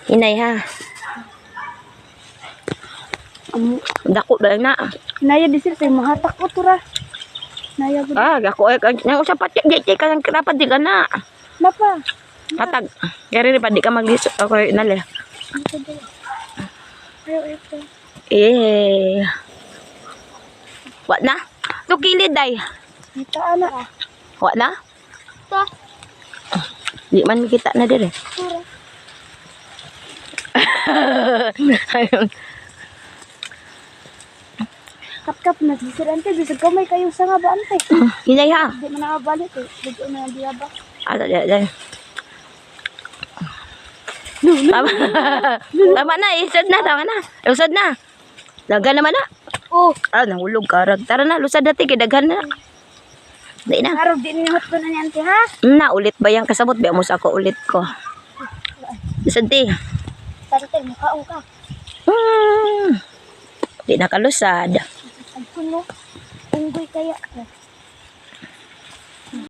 Inay ha. Dako ba na? Naya di sir, mahatak ko tura. Naya gud. Dako nang usa pa di ka nang dapat di ka na. Napa? Hatag. Kaya rin pa di ka maglisod ako inali. Wa na? To kilid day. Kita ana Wa na? Ta. Di man kita na dire. Tura. Kap na si sir ante bisag kamay kayo sa nga ba ante. Hinay ha. Di man nakabalik eh. Di na diya ba. Dai. Tama. Tama na, isod na, tama na. Usod na. Daghan naman na. Oh, Nahulog ka. Tara na, lusad dati, kay daghan na. Di na. araw din ni hot ko na ni ante ha. Na, ulit ba yung kasabot? Biya mo sa ako ulit ko. Lusad ti. Tante mukhaong ka. Di na kalusad. Ay kuno. Unggoy kaya.